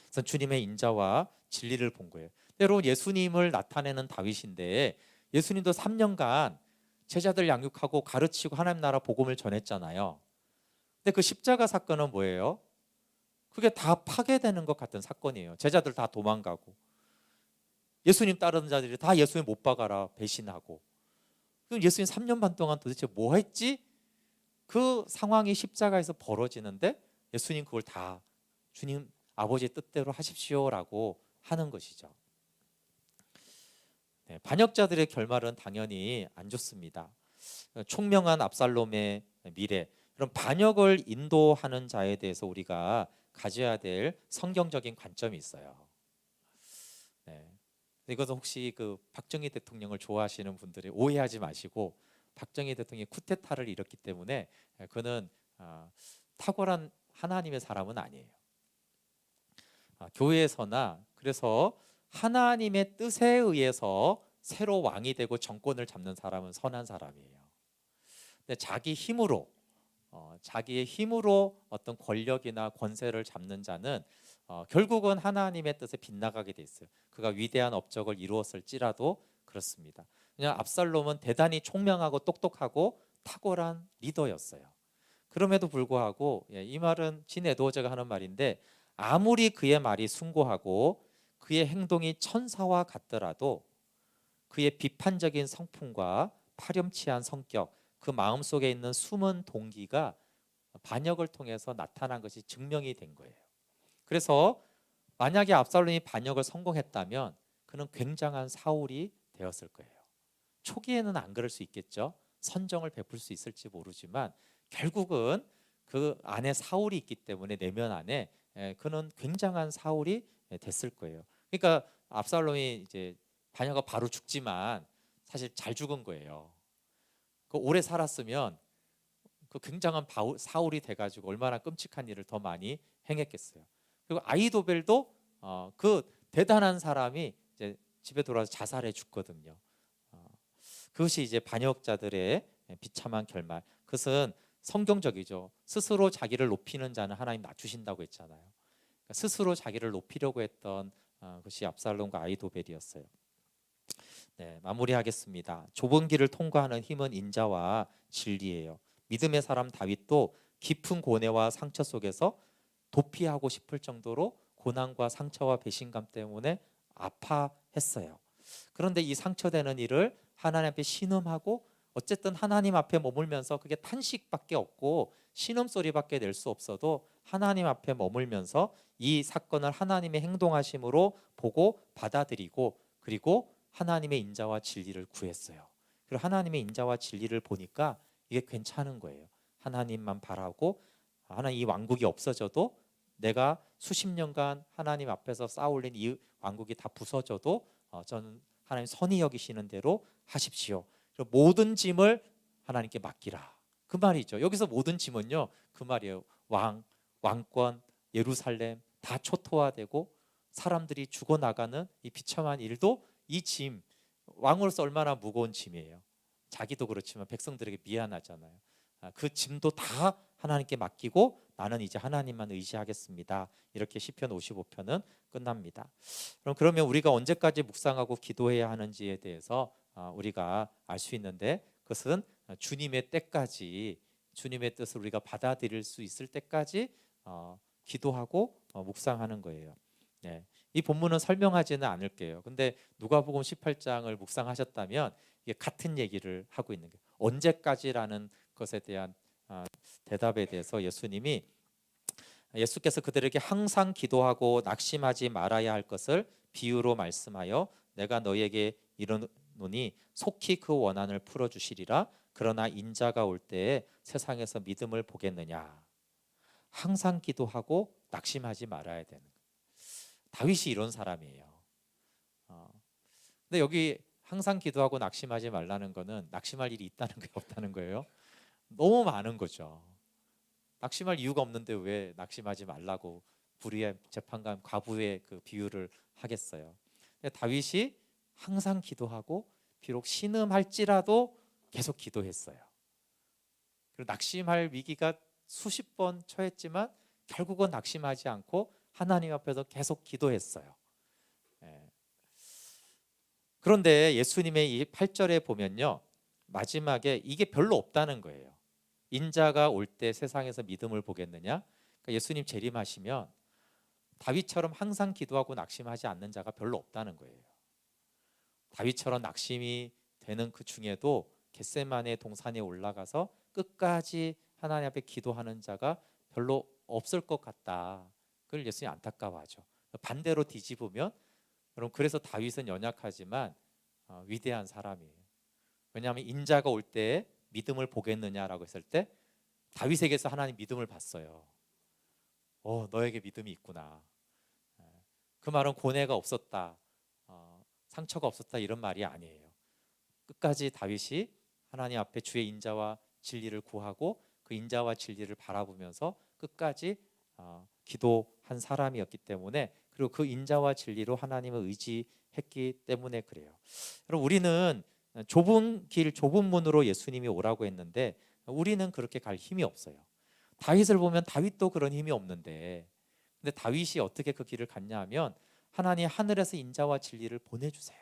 S1: 그래서 주님의 인자와 진리를 본 거예요. 때로 예수님을 나타내는 다윗인데 예수님도 3년간 제자들 양육하고 가르치고 하나님 나라 복음을 전했잖아요. 근데 그 십자가 사건은 뭐예요? 그게 다 파괴되는 것 같은 사건이에요. 제자들 다 도망가고 예수님 따르는 자들이 다 예수님 못 박아라 배신하고 그럼 예수님 3년 반 동안 도대체 뭐 했지? 그 상황이 십자가에서 벌어지는데 예수님 그걸 다 주님 아버지의 뜻대로 하십시오라고 하는 것이죠. 네, 반역자들의 결말은 당연히 안 좋습니다. 총명한 압살롬의 미래, 그런 반역을 인도하는 자에 대해서 우리가 가져야 될 성경적인 관점이 있어요. 네. 이것은 혹시 그 박정희 대통령을 좋아하시는 분들이 오해하지 마시고, 박정희 대통령이 쿠데타를 일으켰기 때문에 그는 탁월한 하나님의 사람은 아니에요. 교회에서나 그래서 하나님의 뜻에 의해서 새로 왕이 되고 정권을 잡는 사람은 선한 사람이에요. 근데 자기의 힘으로 어떤 권력이나 권세를 잡는 자는 결국은 하나님의 뜻에 빗나가게 돼 있어요. 그가 위대한 업적을 이루었을지라도 그렇습니다. 그냥 압살롬은 대단히 총명하고 똑똑하고 탁월한 리더였어요. 그럼에도 불구하고, 이 말은 진 에드워즈가 하는 말인데, 아무리 그의 말이 숭고하고 그의 행동이 천사와 같더라도 그의 비판적인 성품과 파렴치한 성격, 그 마음속에 있는 숨은 동기가 반역을 통해서 나타난 것이 증명이 된 거예요. 그래서 만약에 압살롬이 반역을 성공했다면 그는 굉장한 사울이 되었을 거예요. 초기에는 안 그럴 수 있겠죠. 선정을 베풀 수 있을지 모르지만 결국은 그 안에 사울이 있기 때문에 내면 안에 그는 굉장한 사울이 됐을 거예요. 그러니까 압살롬이 이제 반역가 바로 죽지만 사실 잘 죽은 거예요. 그 오래 살았으면 그 굉장한 사울이 돼가지고 얼마나 끔찍한 일을 더 많이 행했겠어요. 그리고 아이도벨도 그 대단한 사람이 이제 집에 돌아와서 자살해 죽거든요. 그것이 이제 반역자들의 비참한 결말. 그것은 성경적이죠. 스스로 자기를 높이는 자는 하나님 낮추신다고 했잖아요. 그러니까 스스로 자기를 높이려고 했던 것이 압살롬과 아이도벨이었어요. 네, 마무리하겠습니다. 좁은 길을 통과하는 힘은 인자와 진리예요. 믿음의 사람 다윗도 깊은 고뇌와 상처 속에서 도피하고 싶을 정도로 고난과 상처와 배신감 때문에 아파했어요. 그런데 이 상처되는 일을 하나님 앞에 신음하고, 어쨌든 하나님 앞에 머물면서, 그게 탄식밖에 없고 신음소리밖에 낼 수 없어도 하나님 앞에 머물면서 이 사건을 하나님의 행동하심으로 보고 받아들이고, 그리고 하나님의 인자와 진리를 구했어요. 그리고 하나님의 인자와 진리를 보니까 이게 괜찮은 거예요. 하나님만 바라고, 하나님 이 왕국이 없어져도, 내가 수십 년간 하나님 앞에서 쌓아올린 이 왕국이 다 부서져도 저는 하나님 선히 여기시는 대로 하십시오. 그리고 모든 짐을 하나님께 맡기라. 그 말이죠. 여기서 모든 짐은요, 그 말이에요. 왕권, 예루살렘 다 초토화되고 사람들이 죽어나가는 이 비참한 일도 이 짐, 왕으로서 얼마나 무거운 짐이에요. 자기도 그렇지만 백성들에게 미안하잖아요. 그 짐도 다 하나님께 맡기고 나는 이제 하나님만 의지하겠습니다. 이렇게 시편 55편은 끝납니다. 그러면 우리가 언제까지 묵상하고 기도해야 하는지에 대해서 우리가 알 수 있는데, 그것은 주님의 때까지, 주님의 뜻을 우리가 받아들일 수 있을 때까지 기도하고 묵상하는 거예요. 네. 이 본문은 설명하지는 않을게요. 근데 누가복음 18장을 묵상하셨다면 이게 같은 얘기를 하고 있는 거예요. 언제까지라는 것에 대한 대답에 대해서 예수께서 그들에게 항상 기도하고 낙심하지 말아야 할 것을 비유로 말씀하여, 내가 너희에게 이르노니 속히 그 원한을 풀어 주시리라. 그러나 인자가 올 때에 세상에서 믿음을 보겠느냐. 항상 기도하고 낙심하지 말아야 되는 거예요. 다윗이 이런 사람이에요. 근데 여기 항상 기도하고 낙심하지 말라는 거는 낙심할 일이 있다는 게 없다는 거예요. 너무 많은 거죠. 낙심할 이유가 없는데 왜 낙심하지 말라고 불의의 재판관 과부의 그 비유를 하겠어요. 근데 다윗이 항상 기도하고 비록 신음할지라도 계속 기도했어요. 그리고 낙심할 위기가 수십 번 처했지만 결국은 낙심하지 않고 하나님 앞에서 계속 기도했어요. 그런데 예수님의 이 8절에 보면요, 마지막에 이게 별로 없다는 거예요. 인자가 올 때 세상에서 믿음을 보겠느냐. 그러니까 예수님 재림하시면 다윗처럼 항상 기도하고 낙심하지 않는 자가 별로 없다는 거예요. 다윗처럼 낙심이 되는 그 중에도 겟세마네 동산에 올라가서 끝까지 하나님 앞에 기도하는 자가 별로 없을 것 같다. 그걸 예수님이 안타까워하죠. 반대로 뒤집으면, 여러분, 그래서 다윗은 연약하지만 위대한 사람이에요. 왜냐하면 인자가 올 때 믿음을 보겠느냐라고 했을 때 다윗에게서 하나님 믿음을 봤어요. 너에게 믿음이 있구나. 그 말은 고뇌가 없었다, 상처가 없었다, 이런 말이 아니에요. 끝까지 다윗이 하나님 앞에 주의 인자와 진리를 구하고 그 인자와 진리를 바라보면서 끝까지 기도한 사람이었기 때문에, 그리고 그 인자와 진리로 하나님을 의지했기 때문에 그래요. 여러분, 우리는 좁은 길, 좁은 문으로 예수님이 오라고 했는데 우리는 그렇게 갈 힘이 없어요. 다윗을 보면 다윗도 그런 힘이 없는데, 근데 다윗이 어떻게 그 길을 갔냐 하면 하나님 하늘에서 인자와 진리를 보내주세요.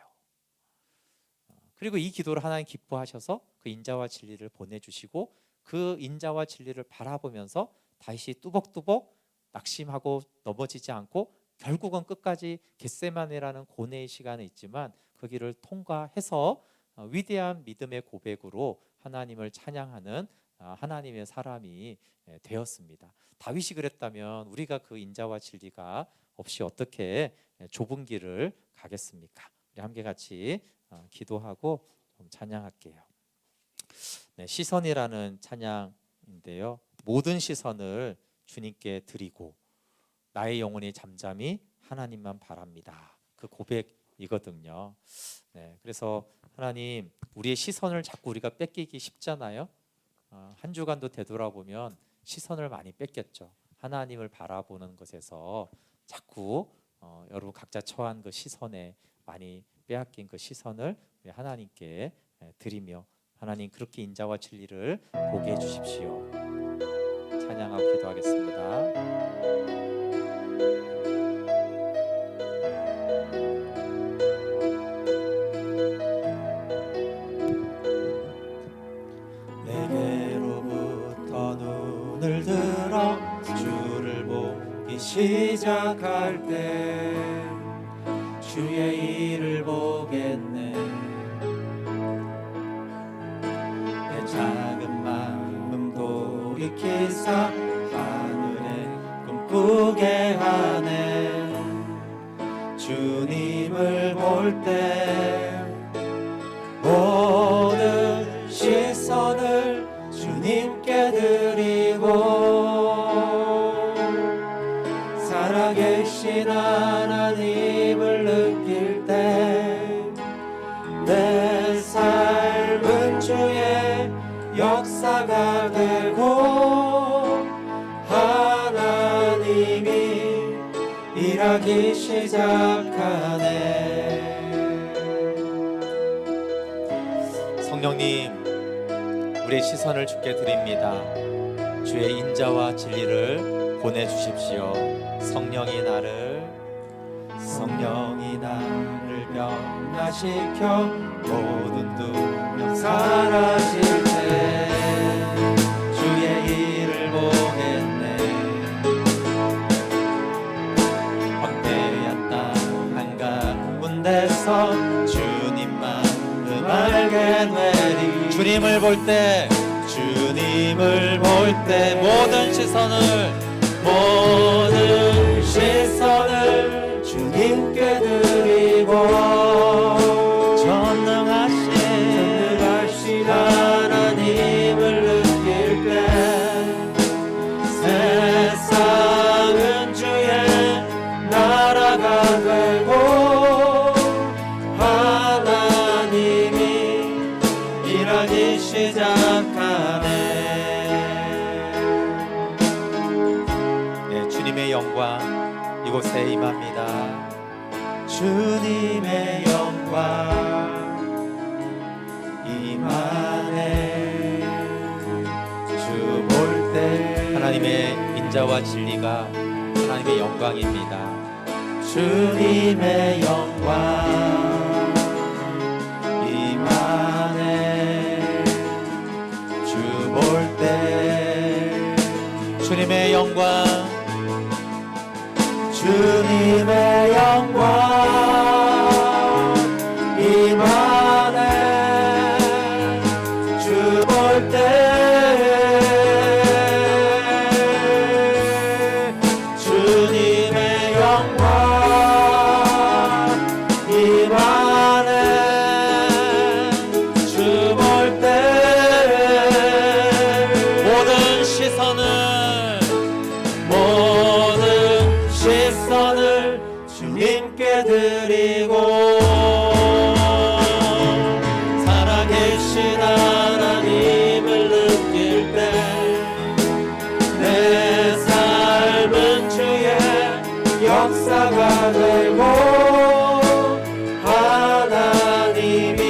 S1: 그리고 이 기도를 하나님 기뻐하셔서 그 인자와 진리를 보내주시고, 그 인자와 진리를 바라보면서 다윗이 뚜벅뚜벅 낙심하고 넘어지지 않고 결국은 끝까지 겟세마네라는 고뇌의 시간이 있지만 그 길을 통과해서 위대한 믿음의 고백으로 하나님을 찬양하는 하나님의 사람이 되었습니다. 다윗이 그랬다면 우리가 그 인자와 진리가 없이 어떻게 좁은 길을 가겠습니까? 우리 함께 같이 기도하고 좀 찬양할게요. 네, 시선이라는 찬양인데요, 모든 시선을 주님께 드리고 나의 영혼이 잠잠히 하나님만 바랍니다. 그 고백이거든요. 네, 그래서 하나님, 우리의 시선을 자꾸 우리가 뺏기기 쉽잖아요. 한 주간도 되돌아보면 시선을 많이 뺏겼죠. 하나님을 바라보는 것에서 자꾸 여러분 각자 처한 그 시선에 많이 빼앗긴 그 시선을 우리 하나님께 드리며, 하나님 그렇게 인자와 진리를 보게 해주십시오. 찬양하고 기도하겠습니다.
S2: 내게로부터 눈을 들어 주를 보기 시작할 때 주의 일을 보겠네. 내 작은 마음 돌이키사 하늘에 꿈꾸게 하네. 주님을 볼 때 모든 시선을 주님께 드리고, 살아계신 하나님을 느낄 때 내 삶은 주의 역사가 되고 하나님이 일하기 시작하네.
S1: 성령님, 우리의 시선을 주께 드립니다. 주의 인자와 진리를 보내주십시오. 성령이 나를 변화시켜 모든 두려움 사라질 때 주의 일을 보겠네. 황폐한 땅 한가운데서 주님만을 알게 되리. 주님을 볼 때 모든 시선을 주님께 드리고, 전능하신 하나님을 느낄 때 세상은 주의 나라가 되고 하나님이 일하기 시작하네. 네, 주님의 영광 이곳에 임합니다.
S2: 주님의 영광 임하네. 주 볼 때
S1: 하나님의 인자와 진리가 하나님의 영광입니다.
S2: 주님의 영광 임하네. 주 볼 때
S1: 주님의 영광,
S2: 주님의 영광 임하네. 주님께 드리고 살아계신 하나님을 느낄 때 내 삶은 주의 역사가 되고 하나님이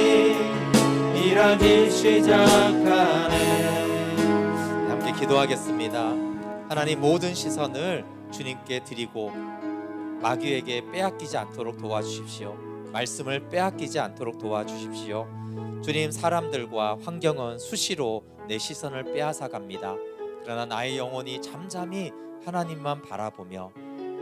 S2: 일하기 시작하네.
S1: 함께 기도하겠습니다. 하나님, 모든 시선을 주님께 드리고 마귀에게 빼앗기지 않도록 도와주십시오. 말씀을 빼앗기지 않도록 도와주십시오. 주님, 사람들과 환경은 수시로 내 시선을 빼앗아 갑니다. 그러나 나의 영혼이 잠잠히 하나님만 바라보며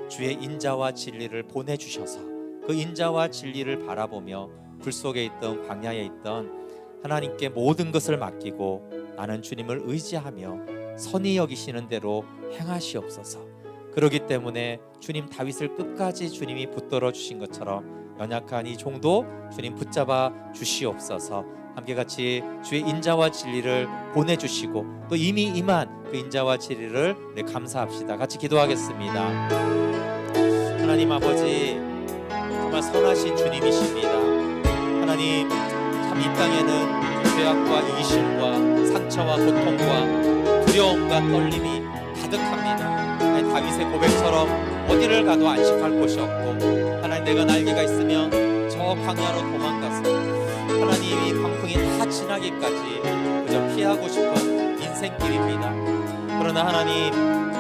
S1: 주의 인자와 진리를 보내주셔서 그 인자와 진리를 바라보며 불 속에 있던 광야에 있던 하나님께 모든 것을 맡기고 나는 주님을 의지하며 선히 여기시는 대로 행하시옵소서. 그렇기 때문에 주님, 다윗을 끝까지 주님이 붙들어 주신 것처럼 연약한 이 종도 주님 붙잡아 주시옵소서. 함께 같이 주의 인자와 진리를 보내주시고 또 이미 임한 그 인자와 진리를 감사합시다. 같이 기도하겠습니다. 하나님 아버지, 정말 선하신 주님이십니다. 하나님, 참 이 땅에는 죄악과 이기심과 상처와 고통과 두려움과 떨림이 가득합니다. 하나님, 다윗의 고백처럼 어디를 가도 안식할 곳이 없고 하나님, 내가 날개가 있으면 저 광야로 도망가서 하나님, 이 광풍이 다 지나기까지 그저 피하고 싶은 인생길입니다. 그러나 하나님,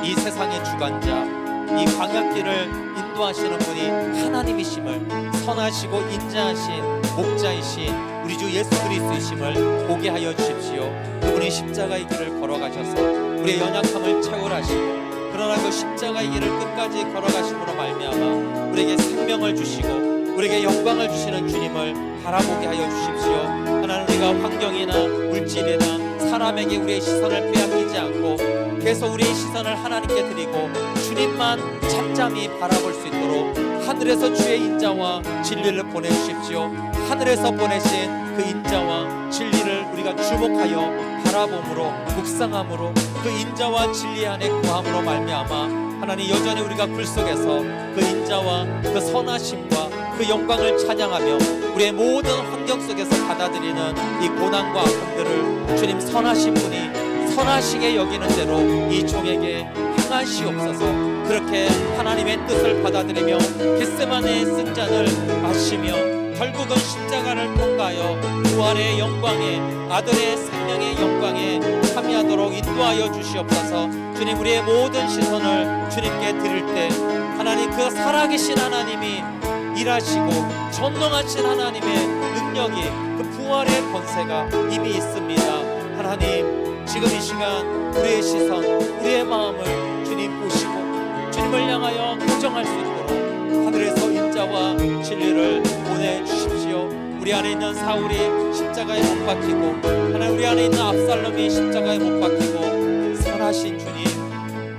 S1: 이 세상의 주관자, 이 광야길을 인도하시는 분이 하나님이심을, 선하시고 인자하신 목자이신 우리 주 예수 그리스도이심을 보게 하여 주십시오. 그분이 십자가의 길을 걸어가셔서 우리의 연약함을 채울하시고 그러나 그 십자가의 길을 끝까지 걸어가심으로 말미암아 우리에게 생명을 주시고 우리에게 영광을 주시는 주님을 바라보게 하여 주십시오. 하나님, 우리가 환경이나 물질이나 사람에게 우리의 시선을 빼앗기지 않고 계속 우리의 시선을 하나님께 드리고 주님만 잠잠히 바라볼 수 있도록 하늘에서 주의 인자와 진리를 보내주십시오. 하늘에서 보내신 그 인자와 진리를 우리가 주목하여 바라봄으로 묵상함으로 그 인자와 진리 안에 구함으로 말미암아 하나님, 여전히 우리가 불 속에서 그 인자와 그 선하심과 그 영광을 찬양하며 우리의 모든 환경 속에서 받아들이는 이 고난과 아픔들을 주님, 선하신 분이 선하시게 여기는 대로 이 종에게 행하시옵소서. 그렇게 하나님의 뜻을 받아들이며 겟세마네의 쓴 잔을 마시며 결국은 십자가를 통과하여 부활의 영광에, 아들의 생명의 영광에 참여하도록 인도하여 주시옵소서. 주님, 우리의 모든 시선을 주님께 드릴 때 하나님, 그 살아계신 하나님이 일하시고 전능하신 하나님의 능력이, 그 부활의 권세가 이미 있습니다. 하나님, 지금 이 시간 우리의 시선, 우리의 마음을 주님 보시고 주님을 향하여 고정할 수 있도록 하늘에서 인자와 진리를 보내주십시오. 우리 안에 있는 사울이 십자가에 못 박히고 하나님, 우리 안에 있는 압살롬이 십자가에 못 박히고 선하신 주님,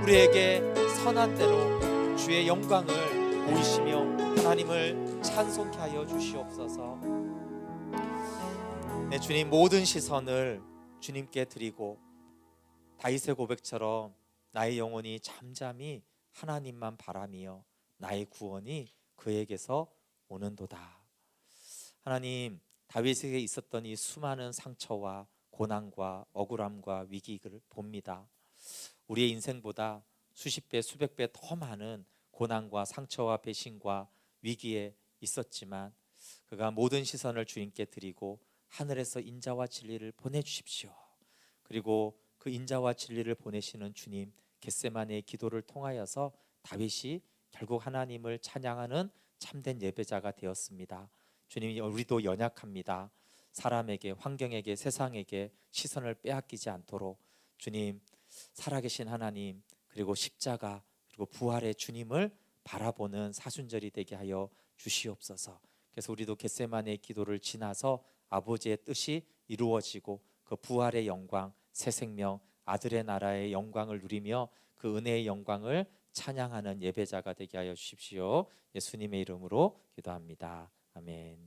S1: 우리에게 선한 대로 주의 영광을 보이시며 하나님을 찬송케 하여 주시옵소서. 네, 주님, 모든 시선을 주님께 드리고 다윗의 고백처럼 나의 영혼이 잠잠히 하나님만 바라며 나의 구원이 그에게서 오는도다. 하나님, 다윗에게 있었던 이 수많은 상처와 고난과 억울함과 위기를 봅니다. 우리의 인생보다 수십 배, 수백 배 더 많은 고난과 상처와 배신과 위기에 있었지만 그가 모든 시선을 주님께 드리고 하늘에서 인자와 진리를 보내주십시오. 그리고 그 인자와 진리를 보내시는 주님, 겟세마네의 기도를 통하여서 다윗이 결국 하나님을 찬양하는 참된 예배자가 되었습니다. 주님, 우리도 연약합니다. 사람에게, 환경에게, 세상에게 시선을 빼앗기지 않도록 주님, 살아계신 하나님, 그리고 십자가, 그리고 부활의 주님을 바라보는 사순절이 되게 하여 주시옵소서. 그래서 우리도 겟세마네의 기도를 지나서 아버지의 뜻이 이루어지고 그 부활의 영광, 새 생명, 아들의 나라의 영광을 누리며 그 은혜의 영광을 찬양하는 예배자가 되게 하여 주십시오. 예수님의 이름으로 기도합니다. 아멘.